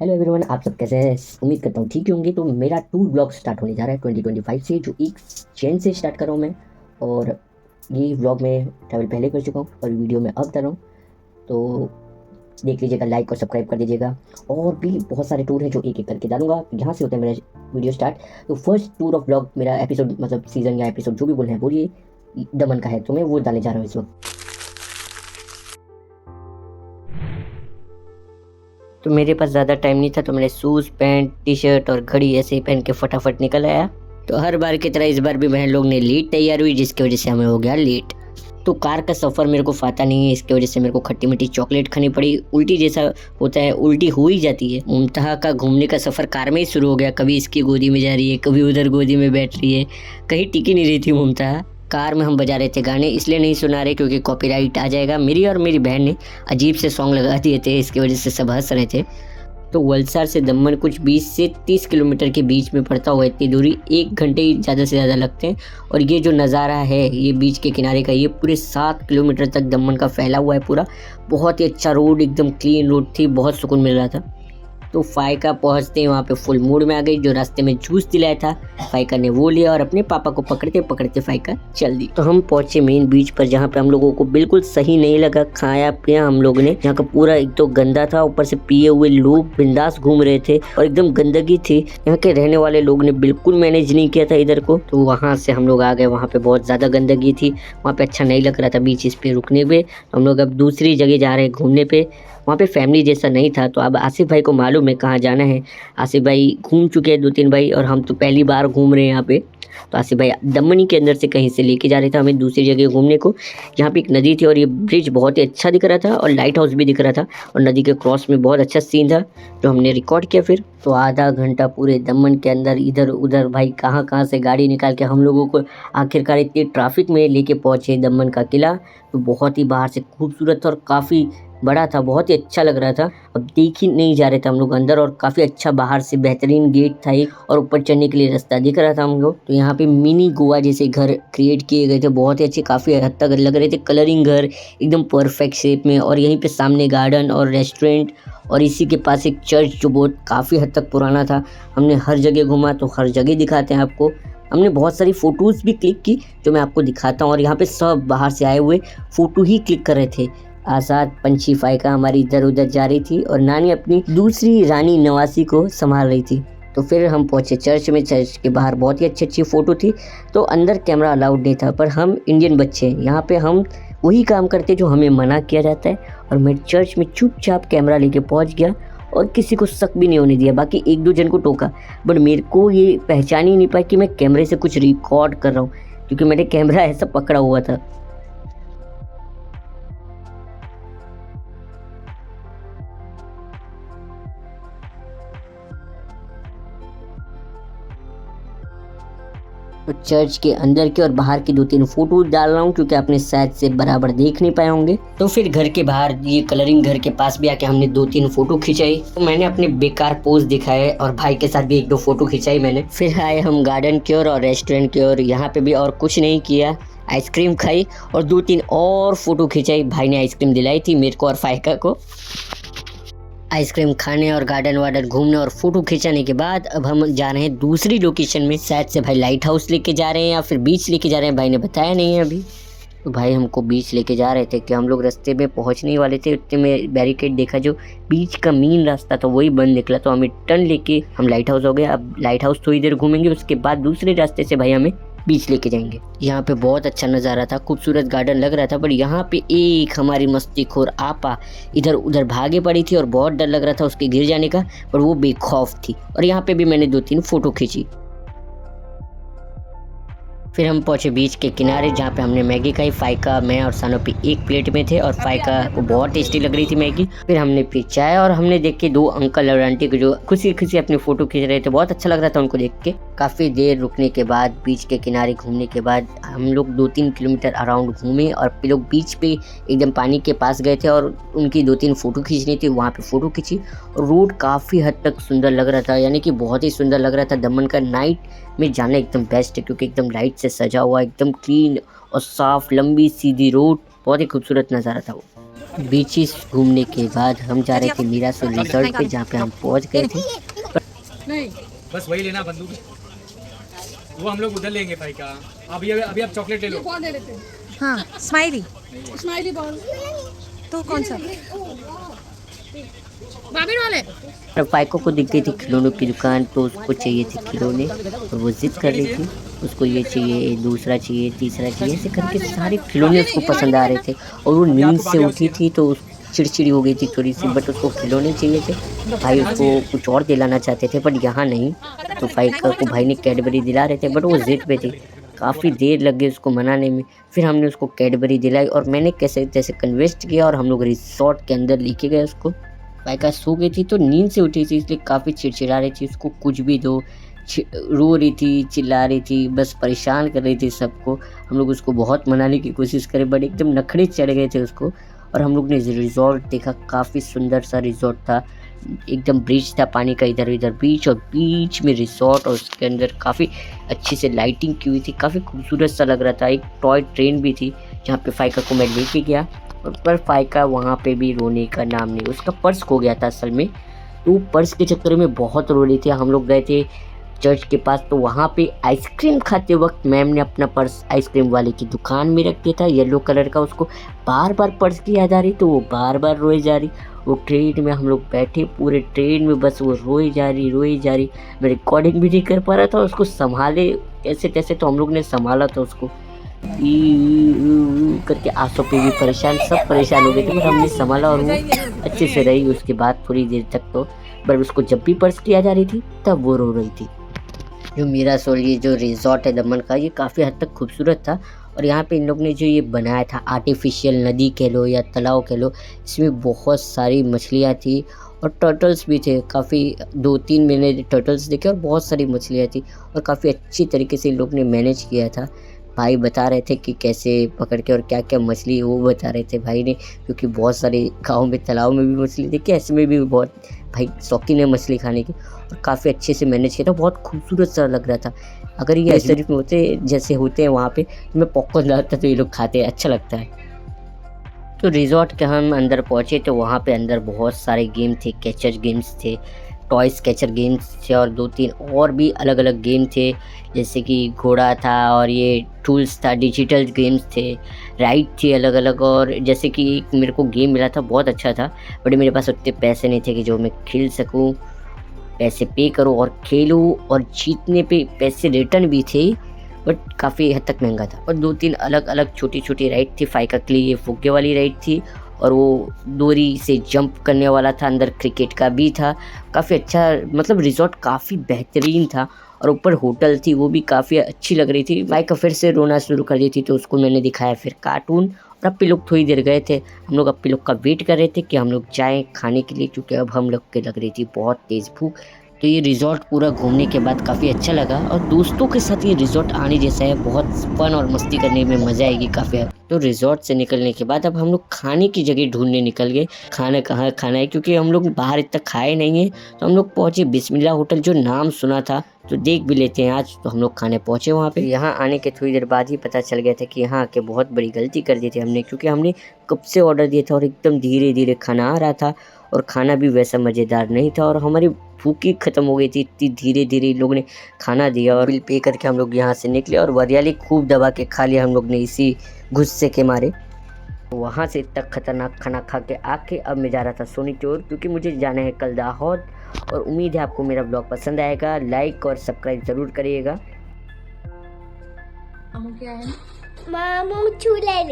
Hello everyone, आप सब कैसे हैं? उम्मीद करता हूँ ठीक ही होंगे। तो मेरा टूर ब्लॉग स्टार्ट होने जा रहा है 2025 से, जो एक चैन से स्टार्ट कर रहा हूँ मैं। और ये ब्लॉग में ट्रैवल पहले कर चुका हूँ और वीडियो में अब कर रहा हूँ। तो देख लीजिएगा, लाइक और सब्सक्राइब कर दीजिएगा। और भी बहुत सारे टूर हैं जो एक एक करके डालूंगा। यहाँ से होता है मेरा वीडियो स्टार्ट। तो फर्स्ट टूर ऑफ ब्लॉग मेरा एपिसोड, मतलब सीजन या एपिसोड जो भी बोल रहे हैं बोलिए, दमन का है। तो मैं वो डालने जा रहा हूँ इस वक्त। तो मेरे पास ज़्यादा टाइम नहीं था, तो मैंने शूज़, पैंट, टी शर्ट और घड़ी ऐसे ही पहन के फटाफट निकल आया। तो हर बार की तरह इस बार भी बहन लोग ने लेट तैयार हुई, जिसकी वजह से हमें हो गया लेट। तो कार का सफ़र मेरे को फाता नहीं है, इसकी वजह से मेरे को खट्टी मीठी चॉकलेट खानी पड़ी। उल्टी जैसा होता है, उल्टी हो ही जाती है। मुमताहा का घूमने का सफ़र कार में ही शुरू हो गया। कभी इसकी गोदी में जा रही है, कभी उधर गोदी में बैठ रही है, कहीं टिकी नहीं रही थी मुमताहा। कार में हम बजा रहे थे गाने, इसलिए नहीं सुना रहे क्योंकि कॉपीराइट आ जाएगा। मेरी और मेरी बहन ने अजीब से सॉन्ग लगा दिए थे, इसकी वजह से सब हंस रहे थे। तो वलसाड से दमन कुछ 20 से 30 किलोमीटर के बीच में पड़ता हुआ, इतनी दूरी 1 घंटे ही ज़्यादा से ज़्यादा लगते हैं। और ये जो नज़ारा है ये बीच के किनारे का, ये पूरे 7 किलोमीटर तक दमन का फैला हुआ है पूरा। बहुत ही अच्छा रोड, एकदम क्लीन रोड थी, बहुत सुकून मिल रहा था। तो फ़ाइका पहुंचते ही वहाँ पे फुल मूड में आ गई। जो रास्ते में जूस दिलाया था फ़ाइका ने वो लिया और अपने पापा को पकड़ते पकड़ते फ़ाइका चल दी। तो हम पहुंचे मेन बीच पर, जहाँ पे हम लोगों को बिल्कुल सही नहीं लगा। खाया पिया हम लोगों ने, जहाँ का पूरा एक तो गंदा था, ऊपर से पिए हुए लोग बिंदास घूम रहे थे और एकदम गंदगी थी। यहाँ के रहने वाले लोग ने बिल्कुल मैनेज नहीं किया था इधर को। तो वहाँ से हम लोग आ गए, वहाँ पे बहुत ज़्यादा गंदगी थी, वहाँ पे अच्छा नहीं लग रहा था बीच पे रुकने पे। हम लोग अब दूसरी जगह जा रहे हैं घूमने पे। वहाँ पे फैमिली जैसा नहीं था। तो अब आसिफ भाई को मालूम है कहाँ जाना है। आसिफ भाई घूम चुके हैं 2-3 भाई, और हम तो पहली बार घूम रहे हैं यहाँ पे। तो आसिफ भाई दमनी के अंदर से कहीं से लेके जा रहे थे हमें दूसरी जगह घूमने को। यहाँ पे एक नदी थी और ये ब्रिज बहुत ही अच्छा दिख रहा था और लाइट हाउस भी दिख रहा था, और नदी के क्रॉस में बहुत अच्छा सीन था जो हमने रिकॉर्ड किया। फिर तो आधा घंटा पूरे दमन के अंदर इधर उधर भाई कहाँ कहाँ से गाड़ी निकाल के हम लोगों को आखिरकार इतनी ट्रैफिक में लेके पहुँचे दमन का किला। तो बहुत ही बाहर से खूबसूरत और काफ़ी बड़ा था, बहुत ही अच्छा लग रहा था। अब देख ही नहीं जा रहे थे हम लोग अंदर, और काफ़ी अच्छा बाहर से बेहतरीन गेट था एक, और ऊपर चढ़ने के लिए रास्ता दिख रहा था हम लोग। तो यहाँ पे मिनी गोवा जैसे घर क्रिएट किए गए थे, बहुत ही अच्छे, काफ़ी हद तक लग रहे थे कलरिंग घर, एकदम परफेक्ट शेप में। और यहीं पे सामने गार्डन और रेस्टोरेंट, और इसी के पास एक चर्च जो बहुत काफ़ी हद तक पुराना था। हमने हर जगह घूमा, तो हर जगह दिखाते हैं आपको। हमने बहुत सारी फ़ोटोज़ भी क्लिक की जो मैं आपको दिखाता हूँ। और यहाँ पे सब बाहर से आए हुए फ़ोटो ही क्लिक कर रहे थे। आज़ाद पंछी फ़ाइका हमारी इधर उधर जा रही थी, और नानी अपनी दूसरी रानी नवासी को संभाल रही थी। तो फिर हम पहुँचे चर्च में। चर्च के बाहर बहुत ही अच्छी अच्छी फ़ोटो थी। तो अंदर कैमरा अलाउड नहीं था, पर हम इंडियन बच्चे हैं, यहाँ पे हम वही काम करते जो हमें मना किया जाता है। और मैं चर्च में चुपचाप कैमरा लेके पहुँच गया और किसी को शक भी नहीं होने दिया। बाकी 1-2 जन को टोका, बट मेरे को ये पहचान ही नहीं पाया कि मैं कैमरे से कुछ रिकॉर्ड कर रहा हूँ, क्योंकि मैंने कैमरा ऐसा पकड़ा हुआ था। तो चर्च के अंदर के और बाहर की 2-3 फोटो डाल रहा हूँ, क्योंकि आपने शायद से बराबर देख नहीं पाए होंगे। तो फिर घर के बाहर ये कलरिंग घर के पास भी आके हमने 2-3 फोटो खिंचाई। तो मैंने अपने बेकार पोज दिखाए और भाई के साथ भी 1-2 फोटो खिंचाई मैंने। फिर आए हम गार्डन की ओर और रेस्टोरेंट की ओर। यहाँ पे भी और कुछ नहीं किया, आइसक्रीम खाई और 2-3 और फोटो खिंचाई। भाई ने आइसक्रीम दिलाई थी मेरे को और फाइका को। आइसक्रीम खाने और गार्डन वार्डन घूमने और फोटो खिंचाने के बाद अब हम जा रहे हैं दूसरी लोकेशन में। शायद से भाई लाइट हाउस लेके जा रहे हैं या फिर बीच लेके जा रहे हैं, भाई ने बताया नहीं है अभी। तो भाई हमको बीच लेके जा रहे थे कि हम लोग रास्ते में पहुंचने ही वाले थे, उतने में बैरिकेड देखा, जो बीच का मेन रास्ता था वही बंद निकला। तो हमें टर्न लेके हम लाइट हाउस हो गए। अब लाइट हाउस थोड़ी देर घूमेंगे, उसके बाद दूसरे रास्ते से भाई हमें बीच लेके जाएंगे। यहाँ पे बहुत अच्छा नज़ारा था, खूबसूरत गार्डन लग रहा था। पर यहाँ पे एक हमारी मस्तीखोर आपा इधर उधर भागे पड़ी थी और बहुत डर लग रहा था उसके गिर जाने का, पर वो बेखौफ थी। और यहाँ पे भी मैंने 2-3 फोटो खींची। फिर हम पहुंचे बीच के किनारे, जहाँ पे हमने मैगी खाई। फाइका, मैं और सानोपी एक प्लेट में थे और फाइका को बहुत टेस्टी लग रही थी मैगी। फिर हमने पी चाय, और हमने देख के 2 अंकल और आंटी को जो खुशी खुशी अपनी फोटो खींच रहे थे, बहुत अच्छा लग रहा था उनको देख के। काफ़ी देर रुकने के बाद, बीच के किनारे घूमने के बाद, हम लोग 2-3 किलोमीटर अराउंड घूमे और फिर लोग बीच पे एकदम पानी के पास गए थे और उनकी 2-3 फोटो खींचनी थी, वहाँ पे फ़ोटो खींची। और रोड काफ़ी हद तक सुंदर लग रहा था, यानी कि बहुत ही सुंदर लग रहा था। दमन का नाइट में जाना एकदम बेस्ट है, क्योंकि एकदम लाइट से सजा हुआ, एकदम क्लीन और साफ लंबी सीधी रोड, बहुत ही खूबसूरत नज़ारा था वो। बीचेस घूमने के बाद हम जा रहे थे मीरासोल रिजॉर्ट पे, जहाँ पे हम पहुँच गए थे। नहीं बस वही लेना बंदूक, वो हम लोग उधर लेंगे भाई का। अभी आप चॉकलेट ले लो। कौन ले लेते हैं? हाँ स्माइली स्माइली बॉल तो कौन सा बाबिन वाले। और फाइको को दिख गई थी खिलौनों की दुकान, तो उसको चाहिए थे खिलौने और वो जिद कर रही थी, उसको ये चाहिए, दूसरा चाहिए, तीसरा चाहिए, ऐसे करके सारे खिलौने उसको पसंद आ रहे थे। और वो नींद से उठी थी तो चिड़चिड़ी हो गई थी थोड़ी सी, बट उसको खिलौने चाहिए थे। भाई उसको कुछ और दिलाना चाहते थे बट यहाँ नहीं, तो फाइका को भाई ने कैडबरी दिला रहे थे बट वो जिद पे थी। काफ़ी देर लग गई उसको मनाने में, फिर हमने उसको कैडबरी दिलाई और मैंने कैसे तैसे कन्विंस किया और हम लोग रिसोर्ट के अंदर लेके गए उसको। फाइका सो गई थी तो नींद से उठी थी, इसलिए काफ़ी चिड़चिड़ा रही थी, उसको कुछ भी दो, रो रही थी, चिल्ला रही थी, बस परेशान कर रही थी सबको। हम लोग उसको बहुत मनाने की कोशिश करें बट एकदम नखरे चढ़ गए थे उसको। और हम लोग ने रिजॉर्ट देखा, काफ़ी सुंदर सा रिजॉर्ट था, एकदम ब्रिज था पानी का, इधर इधर बीच और बीच में रिसोर्ट, और उसके अंदर काफ़ी अच्छी से लाइटिंग की हुई थी, काफ़ी खूबसूरत सा लग रहा था। एक टॉय ट्रेन भी थी जहाँ पे फाइका को मैं लेके गया, और पर फाइका वहाँ पे भी रोने का नाम नहीं, उसका पर्स खो गया था असल में, तो पर्स के चक्कर में बहुत रो रही थी। हम लोग गए थे चर्च के पास, तो वहाँ पे आइसक्रीम खाते वक्त मैम ने अपना पर्स आइसक्रीम वाले की दुकान में रख दिया था, येलो कलर का। उसको बार बार पर्स की याद आ रही, तो वो बार बार रोए जा रही। वो ट्रेन में हम लोग बैठे, पूरे ट्रेन में बस वो रोई जा रही। मैं रिकॉर्डिंग भी नहीं कर पा रहा था, उसको संभाले ऐसे तैसे, तो हम लोग ने संभाला था उसको करके। आंसू पे भी परेशान, सब परेशान हो गए थे, पर हमने संभाला और वो अच्छे से रही उसके बाद थोड़ी देर तक। तो पर उसको जब भी पर्स किया जा रही थी तब वो रो रही थी। जो मीरासोल ये जो रिजॉर्ट है दमन का, ये काफ़ी हद तक खूबसूरत था। और यहाँ पे इन लोग ने जो ये बनाया था आर्टिफिशियल नदी कह लो या तालाब कह लो, इसमें बहुत सारी मछलियाँ थी और टर्टल्स भी थे। काफ़ी 2-3 मैंने टर्टल्स देखे और बहुत सारी मछलियाँ थी, और काफ़ी अच्छी तरीके से इन लोग ने मैनेज किया था। भाई बता रहे थे कि कैसे पकड़ के और क्या क्या मछली, वो बता रहे थे भाई ने, क्योंकि बहुत सारे गाँव में तालाब में भी मछली देखी, ऐसे में भी बहुत भाई शौकीन है मछली खाने की, और काफ़ी अच्छे से मैनेज किया था, बहुत खूबसूरत सा लग रहा था। अगर ये इस तरीके में होते जैसे होते हैं वहाँ पे, तो मैं पॉपकॉर्न लाता तो ये लोग खाते हैं, अच्छा लगता है। तो रिजॉर्ट के हम अंदर पहुँचे तो वहाँ पे अंदर बहुत सारे गेम थे, कैचर गेम्स थे, टॉयस कैचर गेम्स थे, और 2-3 और भी अलग अलग गेम थे, जैसे कि घोड़ा था और ये टूल्स था, डिजिटल गेम्स थे, राइड थी अलग अलग। और जैसे कि एक मेरे को गेम मिला था, बहुत अच्छा था, बट मेरे पास उतने पैसे नहीं थे कि जो मैं खेल सकूं। पैसे पे करो और खेलो, और जीतने पे पैसे रिटर्न भी थे, बट काफ़ी हद तक महंगा था। और 2-3 अलग अलग छोटी छोटी राइड थी। फाइका के लिए फुग्गे वाली राइड थी, और वो डोरी से जंप करने वाला था, अंदर क्रिकेट का भी था। काफ़ी अच्छा, मतलब रिजॉर्ट काफ़ी बेहतरीन था, और ऊपर होटल थी, वो भी काफ़ी अच्छी लग रही थी। फाइका फिर से रोना शुरू कर दी थी, तो उसको मैंने दिखाया फिर कार्टून। और अप्पी लोग थोड़ी देर गए थे, हम लोग अप्पी लोग का वेट कर रहे थे कि हम लोग जाएँ खाने के लिए, क्योंकि अब हम लोग के लग रही थी बहुत तेज़ भूख। तो ये रिज़ॉर्ट पूरा घूमने के बाद काफ़ी अच्छा लगा, और दोस्तों के साथ ये रिज़ॉर्ट आने जैसा है, बहुत फन और मस्ती करने में मज़ा आएगी काफ़ी। तो रिज़ॉर्ट से निकलने के बाद अब हम लोग खाने की जगह ढूंढने निकल गए, खाना कहाँ खाना है, क्योंकि हम लोग बाहर इतना खाए नहीं है। तो हम लोग पहुँचे बिस्मिल्लाह होटल, जो नाम सुना था तो देख भी लेते हैं आज। तो हम लोग खाने पहुँचे वहाँ पे। यहाँ आने के थोड़ी देर बाद ही पता चल गया था कि यहाँ आके बहुत बड़ी गलती कर दी थी हमने, क्योंकि हमने कब से ऑर्डर दिया था और एकदम धीरे धीरे खाना आ रहा था, और खाना भी वैसा मज़ेदार नहीं था, और हमारी भूख ही ख़त्म हो गई थी, इतनी धीरे धीरे लोगों ने खाना दिया। और बिल पे करके हम लोग यहाँ से निकले, और वरियाली खूब दबा के खा लिया हम लोग ने इसी गुस्से के मारे। वहाँ से इतना खतरनाक खाना खा के आके अब मैं जा रहा था सोनी चोर, क्योंकि मुझे जाना है कल दाहोद। और उम्मीद है आपको मेरा ब्लॉग पसंद आएगा, लाइक और सब्सक्राइब ज़रूर करिएगा। क्या है मामू चूल्हे